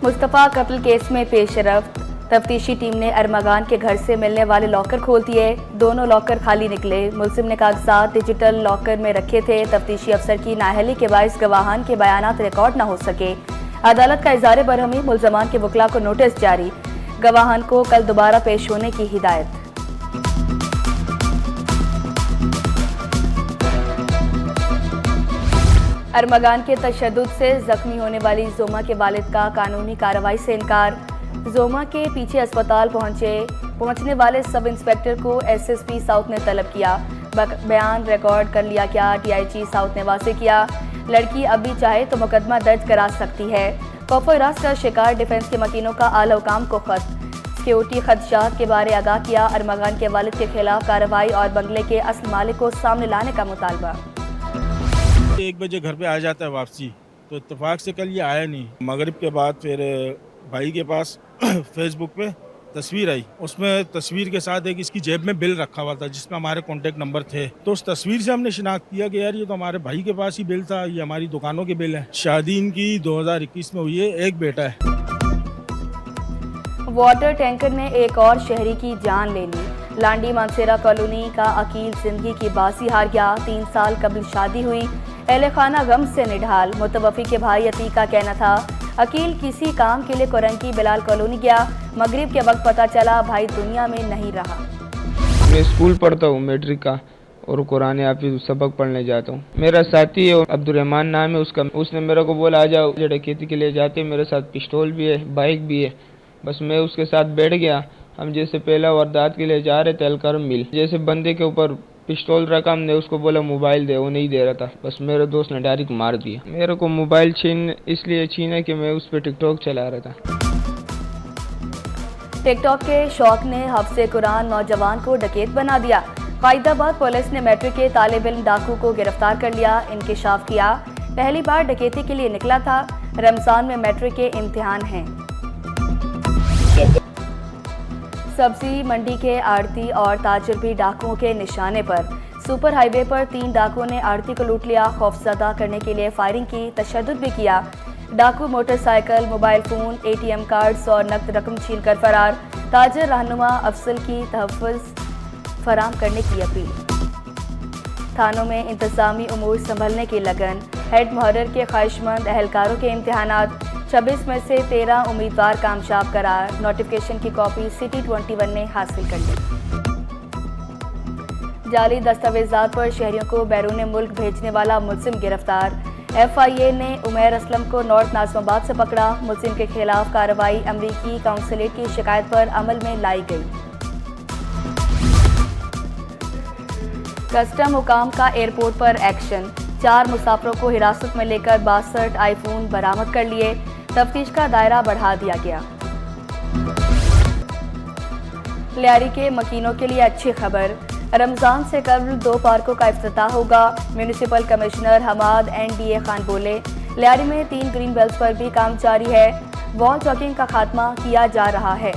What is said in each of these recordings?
मुस्तफ़ा कत्ल केस में पेशरफ्त। तफ्तीशी टीम ने अरमगान के घर से मिलने वाले लॉकर खोल दिए। दोनों लॉकर खाली निकले। मुलजिम ने कागजात डिजिटल लॉकर में रखे थे। तफ्तीशी अफसर की नाअहली के बाइस गवाहान के बयानात रिकॉर्ड न हो सके। अदालत का इज़हार बरहमी। मुलजमान के वकला को नोटिस जारी। गवाहान को कल दोबारा पेश होने की हिदायत। अरमगान के तशद्दुद से जख्मी होने वाली जोमा के वालिद का कानूनी कार्रवाई से इनकार। जोमा के पीछे अस्पताल पहुंचने वाले सब इंस्पेक्टर को एसएसपी साउथ ने तलब किया। बयान रिकॉर्ड कर लिया गया। डीआईजी साउथ ने वाजे किया, लड़की अभी चाहे तो मुकदमा दर्ज करा सकती है। खौफ हिरास का शिकार डिफेंस के मकीनों का आला हुकाम को खत। सिक्योरिटी खदशात के बारे आगाह किया। अरमगान के वालिद के खिलाफ कार्रवाई और बंगले के असल मालिक को सामने लाने का मुतालबा। 1 बजे घर पे आ जाता है वापसी, तो इत्तेफाक से कल ये आया नहीं। मगरिब के बाद फिर भाई के पास फेसबुक पे तस्वीर आई। उसमें तस्वीर के साथ एक इसकी जेब में बिल रखा हुआ था जिसमें हमारे कॉन्टेक्ट नंबर थे। तो उस तस्वीर से हमने शिनाख्त किया कि यार ये तो हमारे भाई के पास ही बिल था, ये हमारी दुकानों के बिल हैं। शादी इनकी 2021 में हुई है, एक बेटा है। वाटर टैंकर ने एक और शहरी की जान ले ली। लांडी मानसेरा कॉलोनी का अकील जिंदगी की बाजी हार गया। 3 साल कबल शादी हुई। अहले खाना गम से निढाल। मुतवफ़ी के भाई अतीक का कहना था अकील किसी काम के लिए कोरंकी बिलाल कॉलोनी गया। मगरिब के वक्त पता चला भाई दुनिया में नहीं रहा। मैं स्कूल पढ़ता हूँ मैट्रिक का और कुरान हाफिज सबक पढ़ने जाता हूँ। मेरा साथी है अब्दुर्रहमान नाम है उसका। उसने मेरे को बोला आ जाओ डकैती के लिए जाते। मेरे साथ पिस्तौल भी है, बाइक भी है। बस मैं उसके साथ बैठ गया। हम जैसे पहला वारदात के लिए जा रहे थे अलकरम मिल। जैसे बंदे के ऊपर पिस्तौल रखा, हमने उसको बोला मोबाइल दे, वो नहीं दे रहा था। बस मेरे दोस्त ने डायरेक्ट मार दिया। मेरे को मोबाइल इसलिए छीना कि मैं उस पर टिकटॉक चला रहा था। टिकटॉक के शौक ने हफ्से कुरान नौजवान को डकैत बना दिया। फरीदाबाद पुलिस ने मैट्रिक के तालिब इल्म डाकू को गिरफ्तार कर लिया। इंकिशाफ किया, पहली बार डकैती के लिए निकला था। रमजान में मैट्रिक के इम्तिहान हैं। सब्जी मंडी के आड़ती और ताजिर भी डाकुओं के निशाने पर। सुपर हाईवे पर 3 डाकुओं ने आड़ती को लूट लिया। खौफजदा करने के लिए फायरिंग की, तशद्दुद भी किया। डाकू motorcycle, mobile phone, ATM cards और नकद रकम छीन कर फरार। ताजिर रहनुमा अफसल की तहफ़्फ़ुज़ फराम करने की अपील। थानों में इंतज़ामी उमूर संभलने की लगन। हेड मुहर्रिर के ख्वाहिशमंद एहलकारों के इम्तिहानात। 26 में से 13 उम्मीदवार कामयाब करार। नोटिफिकेशन की कॉपी सिटी 21 ने हासिल कर ली। जाली दस्तावेजात पर शहरियों को बैरून मुल्क भेजने वाला मुलजिम गिरफ्तार। FIA ने उमैर असलम को नॉर्थ नाज़िमाबाद से पकड़ा। मुलजिम के खिलाफ कार्रवाई अमरीकी काउंसलेट की शिकायत पर अमल में लाई गई। कस्टम हुकाम का एयरपोर्ट पर एक्शन। 4 मुसाफिरों को हिरासत में लेकर 62 आईफोन बरामद कर लिए। तफ्तीश का दायरा बढ़ा दिया गया। लियारी के मकीनों के लिए अच्छी खबर। रमजान से कबल 2 पार्कों का इफ्तिताह होगा। Municipal commissioner Hamad NDA Khan बोले। लियारी में 3 ग्रीन बेल्ट पर भी काम जारी है। वॉल चॉकिंग का खात्मा किया जा रहा है।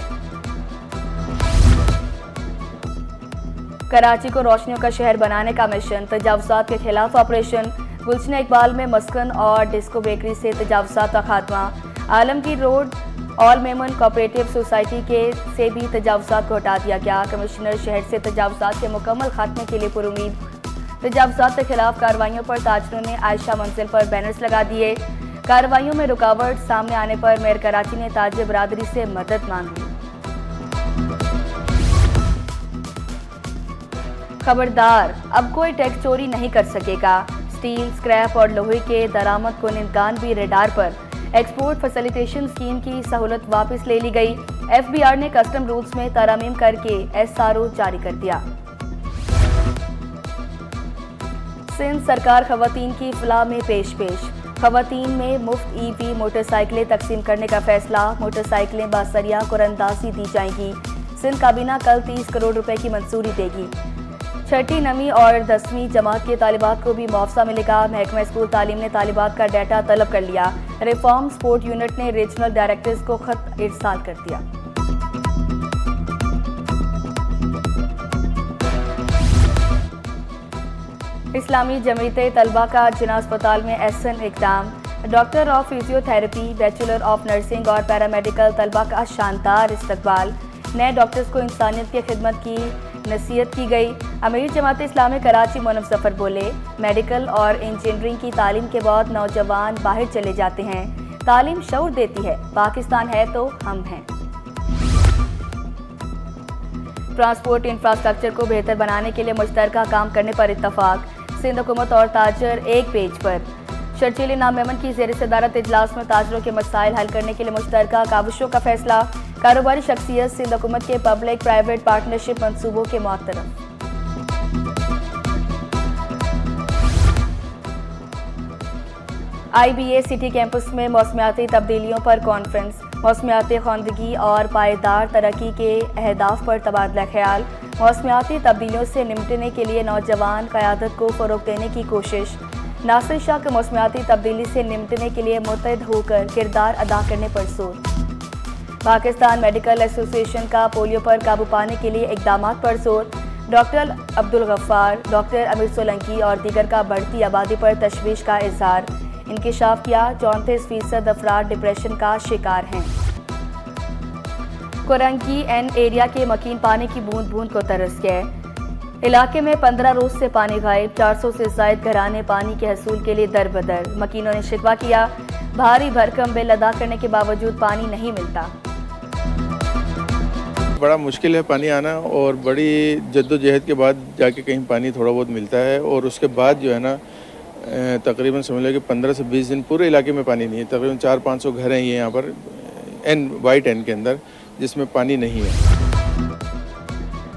कराची को रोशनियों का शहर बनाने का मिशन। तजावुज़ात के खिलाफ ऑपरेशन। गुलशन इकबाल में मस्कन और डिस्को बेकरी से तजावुज़ात का खात्मा। Alamgir road all Memon cooperative society के से भी तजावुज़ात को हटा दिया गया। कमिश्नर शहर से तजावुज़ात के मुकम्मल खात्मे के लिए पुरुमीद। तजावुज़ात के खिलाफ कार्रवाइयों पर ताजरों ने आयशा मंजिल पर बैनर्स लगा दिए। कार्रवाइयों में रुकावट सामने आने पर मेयर कराची ने ताजिर बरादरी से मदद मांग ली। खबरदार, अब कोई टैक्स चोरी नहीं कर सकेगा। स्टील, स्क्रैप और लोहे के दरामद कुनिंदगान भी रेडार पर। एक्सपोर्ट फैसिलिटेशन स्कीम की सहूलत वापस ले ली गई। FBR ने कस्टम रूल्स में तरमीम करके SRO जारी कर दिया। सिंध सरकार खवातीन की फलाह में पेश। खवातीन में मुफ्त EV मोटरसाइकिलें तकसीम करने का फैसला। मोटरसाइकिलें बासरिया कुरंदाजी दी जाएंगी। सिंध काबीना कल 30 करोड़ रुपए की मंजूरी देगी। 6ठी, 9वीं और 10वीं जमात के तालिबात को भी मुआवजा मिलेगा। महकमा स्कूल तालीम ने तालिबात का डाटा तलब कर लिया। रिफॉर्म स्पोर्ट यूनिट ने रीजनल डायरेक्टर्स को खत इरसाल कर दिया। इस्लामी जमीयत तलबा का जिना अस्पताल में एहसन इक़दाम। Doctor of physiotherapy, bachelor of nursing और पैरामेडिकल तलबा का शानदार इस्तकबाल। नए डॉक्टर्स को इंसानियत की खिदमत की नसीहत की गई। अमीर जमात इस्लामी कराची मोनम सफ़र बोले, मेडिकल और इंजीनियरिंग की तालीम के बाद नौजवान बाहर चले जाते हैं। तालीम शऊर देती है, पाकिस्तान है तो हम हैं। ट्रांसपोर्ट इंफ्रास्ट्रक्चर को बेहतर बनाने के लिए मुश्तरका काम करने पर इत्तफाक। सिंध हुकूमत और ताजर एक पेज पर। शर्चीली नाममेमन की ज़ेर सदारत इजलास में ताजरों के मसाइल हल करने के लिए मुश्तरका काविशों का फैसला। कारोबारी शख्सियत सिंध हुकूमत के पब्लिक प्राइवेट पार्टनरशिप मंसूबों के मुअत्तरफ। IBA सिटी कैंपस में मौसमियाती तब्दीलियों पर कॉन्फ्रेंस। मौसमियाती ख्वानदगी और पायदार तरक्की के अहदाफ पर तबादला ख्याल। मौसमियाती तब्दीलियों से निपटने के लिए नौजवान क़यादत को फ़रोग़ देने की कोशिश। नासिर शाह के मौसमियाती तब्दीली से निपटने के लिए मुत्तहिद होकर किरदार अदा करने पर जोर। पाकिस्तान मेडिकल एसोसिएशन का पोलियो पर काबू पाने के लिए इक़दामात पर जोर। डॉक्टर अब्दुल गफ्फार, डॉक्टर अमीर सोलंकी और दीगर का बढ़ती आबादी पर तशवीश का इजहार। इंकिशाफ किया, 34% अफराद डिप्रेशन का शिकार हैं। कोरंगी एन एरिया के मकीन पानी की बूंद बूंद को तरस गए। इलाके में 15 रोज से पानी गायब। 400 से ज़ायद घराने पानी के हसूल के लिए दर बदर। मकीनों ने शिकवा किया, भारी भरकम बिल अदा करने के बावजूद पानी नहीं मिलता। बड़ा मुश्किल है पानी आना, और बड़ी जद्दोजहद के बाद जाके कहीं पानी थोड़ा बहुत मिलता है। और उसके बाद जो है ना, तकरीबन समझ लो कि 15 से 20 दिन पूरे इलाके में पानी नहीं है। तकरीबन 400-500 घर हैं ये यहाँ पर वाइट एन के अंदर, जिसमें पानी नहीं है।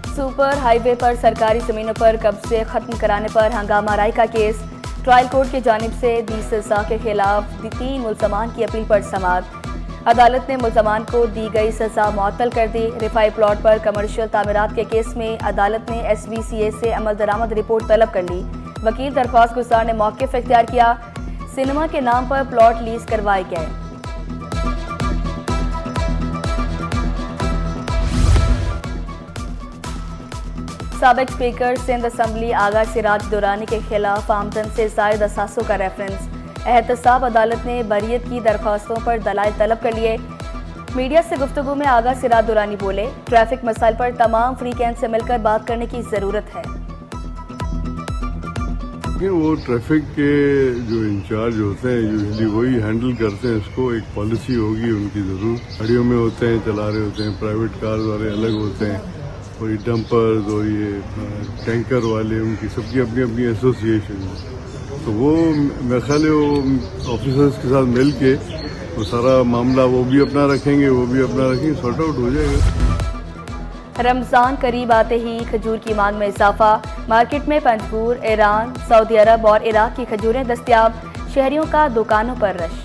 सुपर हाईवे पर सरकारी ज़मीनों पर कब्जे ख़त्म कराने पर हंगामा राय का केस। ट्रायल कोर्ट की जानिब से दी सज़ा के खिलाफ 3 मुल्ज़मान की अपील पर समाअत। अदालत ने मुल्ज़मान को दी गई सज़ा मुअत्तल कर दी। रिफाई प्लॉट पर कमर्शियल तामीरात के केस में अदालत ने SVCA से अमल दरामद रिपोर्ट तलब कर ली। वकील दरख्वास्त गुजार ने मौक़िफ़ इख्तियार किया। सिनेमा के नाम पर प्लॉट लीज करवाए गए। साबिक स्पीकर सिंध असम्बली आगा सिराज दुरानी के खिलाफ आमदन से ज़ायद असासों का रेफरेंस। एहतसाब अदालत ने बरियत की दरख्वास्तों पर दलाइल तलब कर लिए। मीडिया से गुफ्तगू में आगा सिराज दुरानी बोले, ट्रैफिक मसाइल पर तमाम फ्री कैंप से मिलकर बात करने की ज़रूरत है। वो ट्रैफिक के जो इंचार्ज होते हैं यूजली वही हैंडल करते हैं इसको। एक पॉलिसी होगी उनकी ज़रूर। गाड़ियों में होते हैं, चला रहे होते हैं, प्राइवेट कार वाले अलग होते हैं, और ये डंपर्स और ये टैंकर वाले, उनकी सबकी अपनी अपनी एसोसिएशन है। तो वो मेरे ख्याल है वो ऑफिसर्स के साथ मिल के वो सारा मामला वो भी अपना रखेंगे, वो भी अपना रखेंगे, सॉर्ट आउट हो जाएगा। रमज़ान करीब आते ही खजूर की मांग में इजाफा। मार्केट में पंजगूर, ईरान, सऊदी अरब और इराक की खजूरें दस्तयाब। शहरियों का दुकानों पर रश।